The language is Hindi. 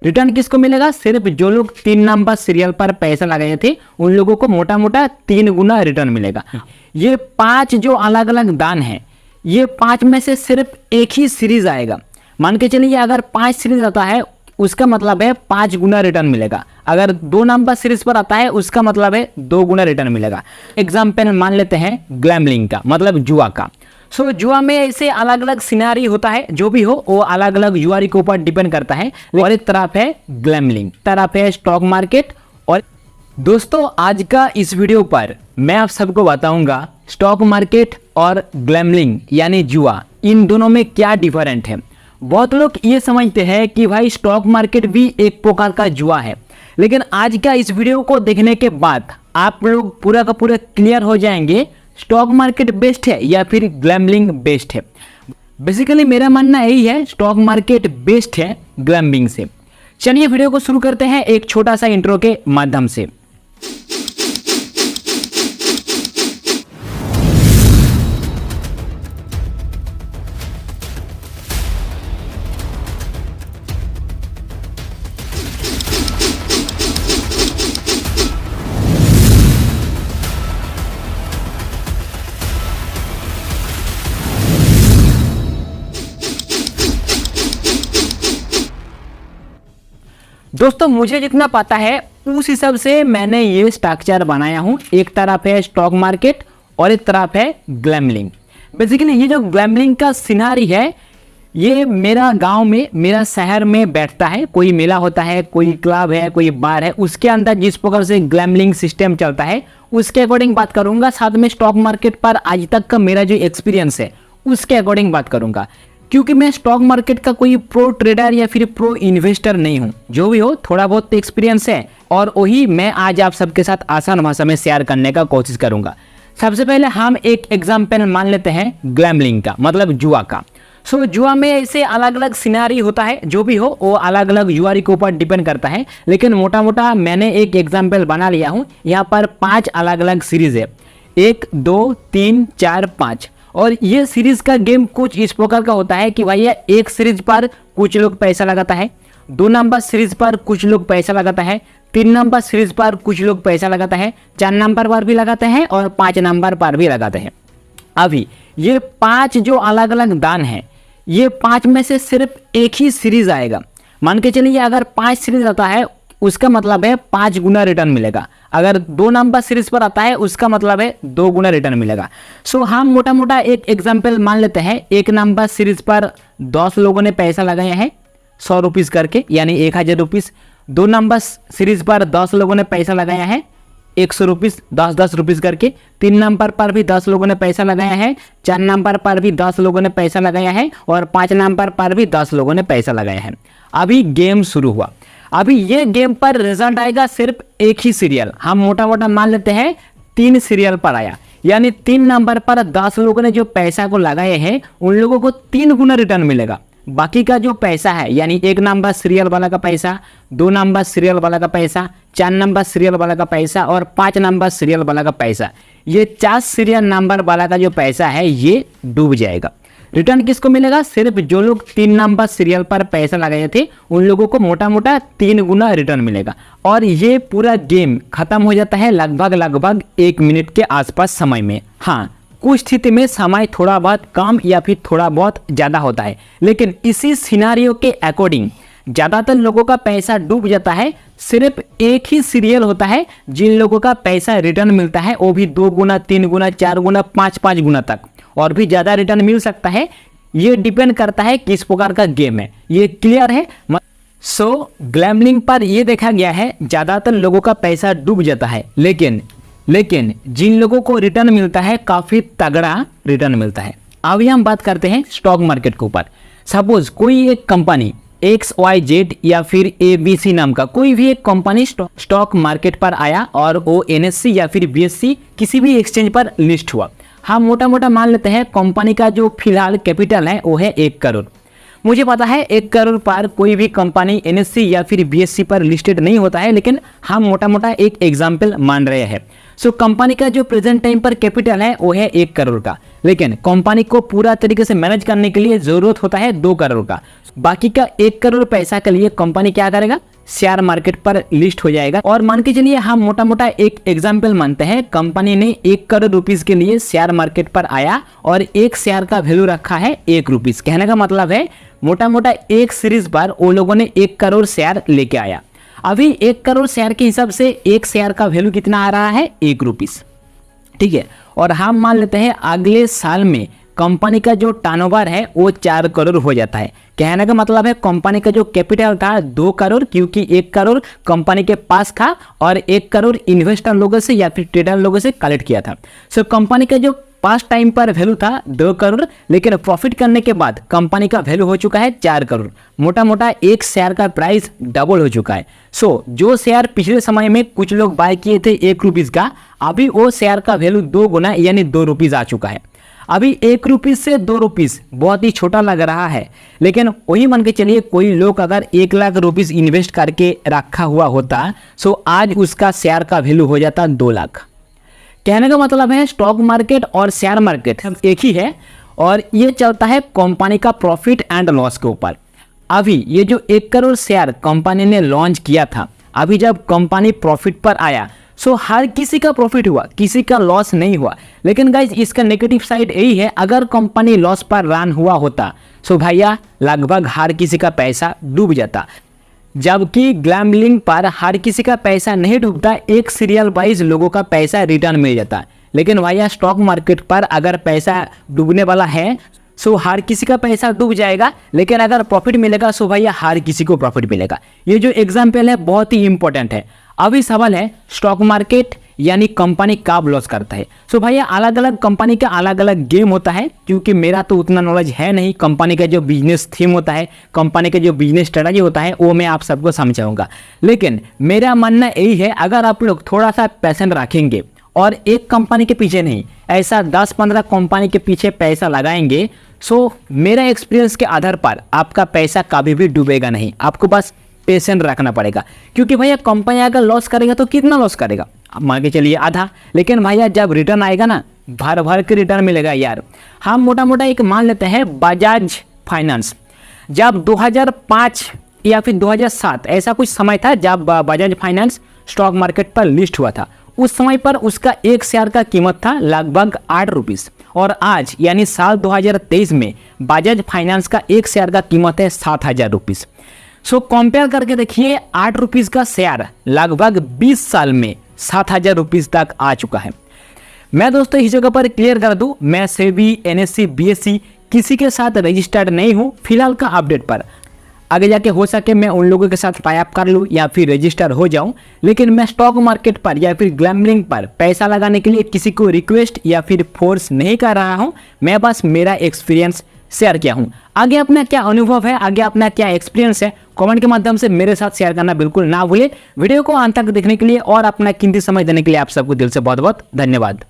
रिटर्न किसको मिलेगा? सिर्फ जो लोग 3 नंबर सीरियल पर पैसा लगाए थे उन लोगों को मोटा मोटा 3 गुना रिटर्न मिलेगा। ये 5 जो अलग अलग दान है, ये 5 में से सिर्फ एक ही सीरीज आएगा। मान के चलिए अगर 5 सीरीज आता है उसका मतलब है 5 गुना रिटर्न मिलेगा। अगर 2 नंबर सीरीज पर आता है उसका मतलब है 2 गुना रिटर्न मिलेगा। एग्जाम्पल मान लेते हैं गैम्बलिंग का, मतलब जुआ का। सो जुआ में ऐसे अलग अलग सिनारी होता है, जो भी हो वो अलग अलग जुआरी के ऊपर डिपेंड करता है। और एक तरफ है गैम्बलिंग, तरफ है स्टॉक मार्केट। और दोस्तों आज का इस वीडियो पर मैं आप सबको बताऊंगा स्टॉक मार्केट और गैम्बलिंग यानी जुआ, इन दोनों में क्या डिफरेंट है। बहुत लोग ये समझते हैं कि भाई स्टॉक मार्केट भी एक प्रकार का जुआ है, लेकिन आज का इस वीडियो को देखने के बाद आप लोग पूरा का पूरा क्लियर हो जाएंगे स्टॉक मार्केट बेस्ट है या फिर गैम्बलिंग बेस्ट है। बेसिकली मेरा मानना यही है, स्टॉक मार्केट बेस्ट है गैम्बलिंग से। चलिए वीडियो को शुरू करते हैं एक छोटा सा इंट्रो के माध्यम से। दोस्तों मुझे जितना पता है उस हिसाब से मैंने ये स्ट्रक्चर बनाया हूँ। एक तरफ है स्टॉक मार्केट और एक तरफ है गैम्बलिंग। बेसिकली ये जो गैम्बलिंग का सिनारी है ये मेरा गांव में, मेरा शहर में बैठता है। कोई मेला होता है, कोई क्लब है, कोई बार है, उसके अंदर जिस प्रकार से गैम्बलिंग सिस्टम चलता है उसके अकॉर्डिंग बात करूंगा। साथ में स्टॉक मार्केट पर आज तक का मेरा जो एक्सपीरियंस है उसके अकॉर्डिंग बात करूंगा, क्योंकि मैं स्टॉक मार्केट का कोई प्रो ट्रेडर या फिर प्रो इन्वेस्टर नहीं हूं। जो भी हो थोड़ा बहुत एक्सपीरियंस है और वही मैं आज आप सबके साथ आसान भाषा में शेयर करने का कोशिश करूंगा। सबसे पहले हम एक एग्जाम्पल मान लेते हैं गैम्बलिंग का, मतलब जुआ का। सो जुआ में ऐसे अलग अलग सिनारी होता है, जो भी हो वो अलग अलग जुआरी के ऊपर डिपेंड करता है, लेकिन मोटा मोटा मैंने एक एग्जाम्पल बना लिया हूँ। यहाँ पर 5 अलग अलग सीरीज है, 1 2 3 4 5। और ये सीरीज का गेम कुछ इस प्रकार का होता है कि भैया एक सीरीज पर कुछ लोग पैसा लगाता है, 2 नंबर सीरीज पर कुछ लोग पैसा लगाता है, 3 नंबर सीरीज पर कुछ लोग पैसा लगाता है, 4 नंबर पर भी लगाते हैं और 5 नंबर पर भी लगाते हैं। अभी ये 5 जो अलग अलग दान है, ये 5 में से सिर्फ एक ही सीरीज आएगा। मान के चलिए अगर 5 सीरीज आता है उसका मतलब है 5 गुना रिटर्न मिलेगा। अगर 2 नंबर सीरीज पर आता है उसका मतलब है 2 गुना रिटर्न मिलेगा। सो हम मोटा मोटा एक एग्जाम्पल मान लेते हैं। 1 नंबर सीरीज पर 10 लोगों ने पैसा लगाया है 100 रुपीज़ करके, यानी 1000 रुपीज़। 2 नंबर सीरीज पर 10 लोगों ने पैसा लगाया है 100 रुपीज़, 10 रुपीज़ करके। 3 नंबर पर भी 10 लोगों ने पैसा लगाया है, 4 नंबर पर भी 10 लोगों ने पैसा लगाया है और 5 नंबर पर भी 10 लोगों ने पैसा लगाया है। अभी गेम शुरू हुआ। अभी ये गेम पर रिजल्ट आएगा सिर्फ एक ही सीरियल। हम मोटा मोटा मान लेते हैं 3 सीरियल पर आया, यानी 3 नंबर पर 10 लोगों ने जो पैसा को लगाए हैं उन लोगों को 3 गुना रिटर्न मिलेगा। बाकी का जो पैसा है, यानी 1 नंबर सीरियल वाला का पैसा, 2 नंबर सीरियल वाला का पैसा, 4 नंबर सीरियल वाला का पैसा और 5 नंबर सीरियल वाला का पैसा, ये 4 सीरियल नंबर वाला का जो पैसा है ये डूब जाएगा। रिटर्न किसको मिलेगा? सिर्फ जो लोग 3 नंबर सीरियल पर पैसा लगाए थे उन लोगों को मोटा मोटा 3 गुना रिटर्न मिलेगा। और ये पूरा गेम खत्म हो जाता है लगभग 1 मिनट के आसपास समय में। हाँ, कुछ स्थिति में समय थोड़ा बहुत कम या फिर थोड़ा बहुत ज़्यादा होता है, लेकिन इसी सिनारियो के अकॉर्डिंग ज़्यादातर लोगों का पैसा डूब जाता है। सिर्फ एक ही सीरियल होता है जिन लोगों का पैसा रिटर्न मिलता है, वो भी 2 गुना 3 गुना 4 गुना 5 गुना तक, और भी ज़्यादा रिटर्न मिल सकता है। ये डिपेंड करता है किस प्रकार का गेम है। ये क्लियर है? सो गैम्बलिंग पर ये देखा गया है ज़्यादातर लोगों का पैसा डूब जाता है, लेकिन जिन लोगों को रिटर्न मिलता है काफ़ी तगड़ा रिटर्न मिलता है। अभी हम बात करते हैं स्टॉक मार्केट के ऊपर। सपोज कोई एक कंपनी XYZ या फिर ABC नाम का कोई भी एक कंपनी स्टॉक मार्केट पर आया और वो NSE या फिर BSE किसी भी एक्सचेंज पर लिस्ट हुआ। हम मोटा मोटा मान लेते हैं कंपनी का जो फिलहाल कैपिटल है वो है 1 करोड़। मुझे पता है 1 करोड़ पर कोई भी कंपनी NSE या फिर BSE पर लिस्टेड नहीं होता है, लेकिन हम मोटा मोटा एक एग्जाम्पल मान रहे हैं। सो कंपनी का जो प्रेजेंट टाइम पर कैपिटल है वो है 1 करोड़ का। लेकिन कंपनी को पूरा तरीके से मैनेज करने के लिए जरूरत होता है 2 करोड़ का। बाकी का 1 करोड़ पैसा के लिए कंपनी क्या करेगा, शेयर मार्केट पर लिस्ट हो जाएगा। और मान के चलिए हम मोटा मोटा एक एग्जाम्पल मानते हैं, कंपनी ने 1 करोड़ रुपीस के लिए शेयर मार्केट पर आया और एक शेयर का वैल्यू रखा है 1 रुपीस। कहने का मतलब है मोटा मोटा एक सीरीज पर वो लोगों ने 1 करोड़ शेयर लेके आया। अभी 1 करोड़ शेयर के हिसाब से एक शेयर का वैल्यू कितना आ रहा है, 1 रुपीस, ठीक है। और हम मान लेते हैं अगले साल में कंपनी का जो टर्नओवर है वो 4 करोड़ हो जाता है। कहने का मतलब है कंपनी का जो कैपिटल था 2 करोड़, क्योंकि 1 करोड़ कंपनी के पास था और 1 करोड़ इन्वेस्टर लोगों से या फिर ट्रेडर लोगों से कलेक्ट किया था। सो कंपनी का जो पास टाइम पर वैल्यू था 2 करोड़, लेकिन प्रॉफिट करने के बाद कंपनी का वैल्यू हो चुका है 4 करोड़। मोटा मोटा एक शेयर का प्राइस डबल हो चुका है। सो जो शेयर पिछले समय में कुछ लोग बाय किए थे 1 रुपीस का, अभी वो शेयर का वैल्यू 2 गुना यानी 2 रुपीस आ चुका है। अभी 1 रुपीस से 2 रुपीस बहुत ही छोटा लग रहा है, लेकिन वही मान के चलिए कोई लोग अगर 1 लाख रुपीस इन्वेस्ट करके रखा हुआ होता, सो आज उसका शेयर का वैल्यू हो जाता 2 लाख। कहने का मतलब है स्टॉक मार्केट और शेयर मार्केट एक ही है और ये चलता है कंपनी का प्रॉफिट एंड लॉस के ऊपर। अभी ये जो 1 करोड़ शेयर कंपनी ने लॉन्च किया था, अभी जब कंपनी प्रॉफिट पर आया, सो हर किसी का प्रॉफिट हुआ, किसी का लॉस नहीं हुआ। लेकिन गाइज इसका नेगेटिव साइड यही है, अगर कंपनी लॉस पर रन हुआ होता, सो भैया लगभग हर किसी का पैसा डूब जाता। जबकि ग्लैमलिंग पर हर किसी का पैसा नहीं डूबता, एक सीरियल वाइज लोगों का पैसा रिटर्न मिल जाता। लेकिन भैया स्टॉक मार्केट पर अगर पैसा डूबने वाला है, सो हर किसी का पैसा डूब जाएगा, लेकिन अगर प्रॉफिट मिलेगा सो भैया हर किसी को प्रॉफिट मिलेगा। ये जो एग्जाम्पल है बहुत ही इंपॉर्टेंट है। अभी सवाल है स्टॉक मार्केट यानी कंपनी कब लॉस करता है। सो भैया अलग अलग कंपनी का अलग अलग गेम होता है, क्योंकि मेरा तो उतना नॉलेज है नहीं। कंपनी का जो बिजनेस थीम होता है, कंपनी का जो बिजनेस स्ट्रेटजी होता है, वो मैं आप सबको समझाऊंगा। लेकिन मेरा मानना यही है, अगर आप लोग थोड़ा सा पैशन रखेंगे और एक कंपनी के पीछे नहीं, ऐसा 10-15 कंपनी के पीछे पैसा लगाएंगे, सो मेरा एक्सपीरियंस के आधार पर आपका पैसा कभी भी डूबेगा नहीं। आपको बस पेशेंट रखना पड़ेगा, क्योंकि भैया कंपनी अगर लॉस करेगा तो कितना लॉस करेगा, मान के चलिए आधा। लेकिन भैया जब रिटर्न आएगा ना, भर भर के रिटर्न मिलेगा यार। हम मोटा मोटा एक मान लेते हैं बजाज फाइनेंस, जब 2005 या फिर 2007 ऐसा कुछ समय था जब बजाज फाइनेंस स्टॉक मार्केट पर लिस्ट हुआ था। उस समय पर उसका एक शेयर का कीमत था लगभग 8 रुपीस, और आज यानी साल 2023 में बजाज फाइनेंस का एक शेयर का कीमत है 7,000 रुपीस। सो कंपेयर करके देखिए, 8 रुपीस का शेयर लगभग 20 साल में 7,000 रुपीस तक आ चुका है। मैं दोस्तों इस जगह पर क्लियर कर दूं, मैं सेबी, एनएससी, बीएससी किसी के साथ रजिस्टर्ड नहीं हूं फिलहाल का अपडेट पर। आगे जाके हो सके मैं उन लोगों के साथ टाई अप कर लूँ या फिर रजिस्टर हो जाऊं, लेकिन मैं स्टॉक मार्केट पर या फिर ग्लैमलिंग पर पैसा लगाने के लिए किसी को रिक्वेस्ट या फिर फोर्स नहीं कर रहा हूं। मैं बस मेरा एक्सपीरियंस शेयर किया हूं। आगे अपना क्या अनुभव है, आगे अपना क्या एक्सपीरियंस है, कमेंट के माध्यम से मेरे साथ शेयर करना बिल्कुल ना भूलें। वीडियो को अंत तक देखने के लिए और अपना कीमती समय देने के लिए आप सबको दिल से बहुत बहुत धन्यवाद।